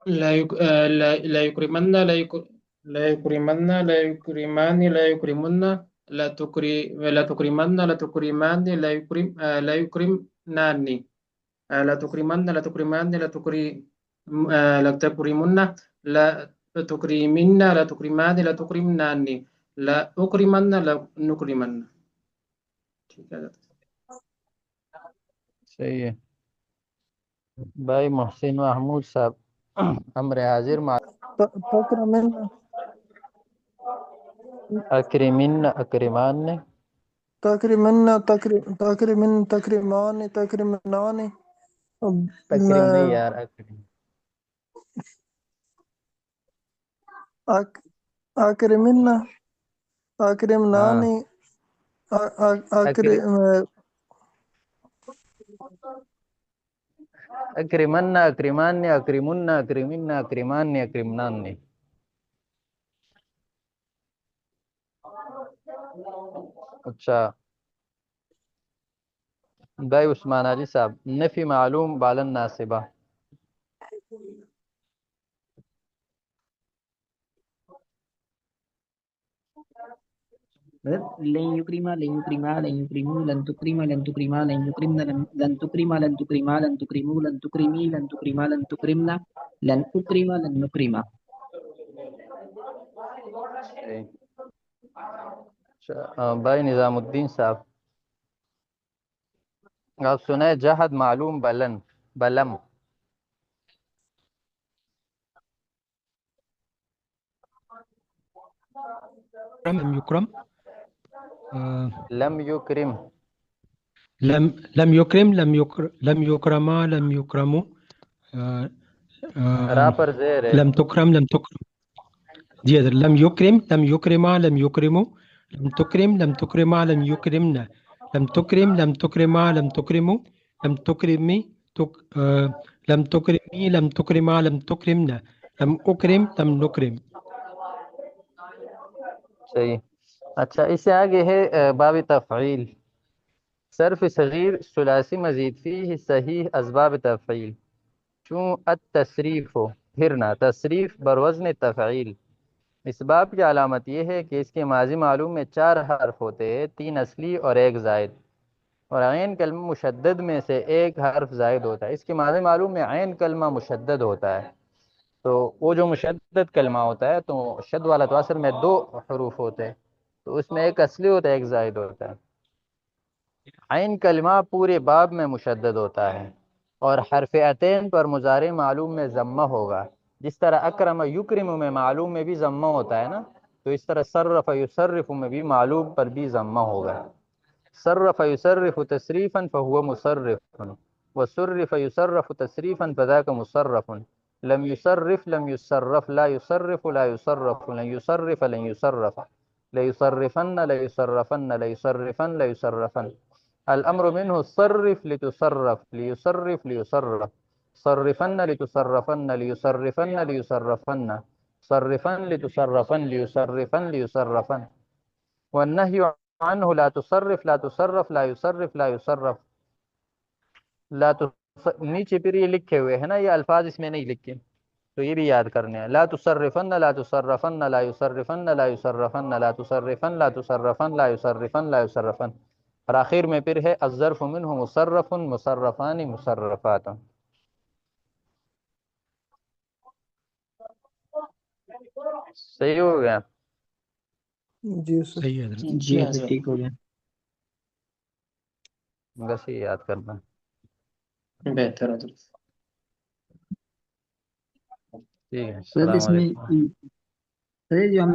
لا يكرمن، لا يكرمن، لا يكرمان، لا يكرمن، لا تكرمن، لا تكرمان، لا يكرم، لا يكرمنان، لا تكرمن، لا تكرمان، لا تكري، لا تكرمن، لا تكرمن، لا تكرمان، لا تكرمنان، لا أكرمن، لا نكرمن. ٹھیک ہے. صحیح ہے بھائی محسن محمود صاحب امر حاضر تکرمن اکرمن اکرمان نے تکرمن تکرمان تکرمنان تکریم نہیں یار اکرم اکرمن اکرمنان ہاں اکرم اکرمن اکرمان نے اکرمن اکرمن اکرمان نے اکرمنان نے اچھا بھائی عثمان علی صاحب نفی معلوم بالن ناصبہ لن يكرم لن يكرما لن يكرموا لن تكرم لن تكرما لن يكرمن لن تكرم لن تكرما لن تكرموا لن تكرمي لن تكرما لن تكرمن لن أكرم لن نكرم. بھائی نظام الدین صاحب آپ سنیں جہد معلوم بلن بلم لم يكرم لم یکرم لم يكرم لم يكرما لم يكرموا را پر زیر ہے لم تكرم لم تكرم جی حضرت لم يكرم لم يكرما لم يكرموا لم تكرم لم تكرما لم يكرمنا لم تكرم لم تكرما لم تكرموا لم تكرمي لم تكرمي لم تكرما لم تكرمنا لم أكرم لم نكرم. صحیح اچھا اس سے آگے ہے باب تفعیل صرف صغیر ثلاثی مزید فیہ صحیح اسباب تفعیل چون التصریف ہو پھرنا تصریف بروزن تفعیل اس باب کی علامت یہ ہے کہ اس کے ماضی معلوم میں 4 حرف ہوتے ہیں 3 اصلی اور 1 زائد اور عین کلمہ مشدد میں سے 1 حرف زائد ہوتا ہے اس کے ماضی معلوم میں عین کلمہ مشدد ہوتا ہے تو وہ جو مشدد کلمہ ہوتا ہے تو شد والا تو اصل میں 2 حروف ہوتے ہیں تو اس میں 1 اصلی ہوتا ہے 1 زائد ہوتا ہے عین کلمہ پورے باب میں مشدد ہوتا ہے اور حرف عتین پر مضارع معلوم میں ضمہ ہوگا جس طرح اکرم یکرم میں معلوم میں بھی ضمہ ہوتا ہے نا تو اس طرح صرف یصرف میں بھی معلوم پر بھی ضمہ ہوگا صرف یصرف تصریفا فهو مصرف وصرف يصرف تصریفا فذاك مصرف لم يصرف لم يصرف لا يصرف لا يصرف لن يصرف لن يصرف لا يصرفن لا يصرفن لا يصرفن لا يصرفن الامر منه صرف لتصرف ليصرف ليصرف صرفن لتصرفن ليصرفن ليصرفن صرفن لتصرفن ليصرفن ليصرفن والنهي عنه لا تصرف لا تصرف لا يصرف لا يصرف لا نیچے پھر یہ لکھے ہوئے ہیں نا یہ الفاظ اس میں نہیں لکھے تو یہ بھی یاد کرنے ہیں لا تصرفن لا تصرفن لا يصرفن لا يصرفن لا تصرفن لا تصرفن لا يصرفن لا يصرفن اور آخر میں پھر ہے الظرف منه مصرف مصرفان مصرفات صحیح ہو گیا جی سر صحیح ہے حضرت. جی حضرت ٹھیک ہو گیا. بس یہ یاد کرنا بہتر ہے. ٹھیک ہے حضرت السلام اس میں علیکم حضرت جو ہم نے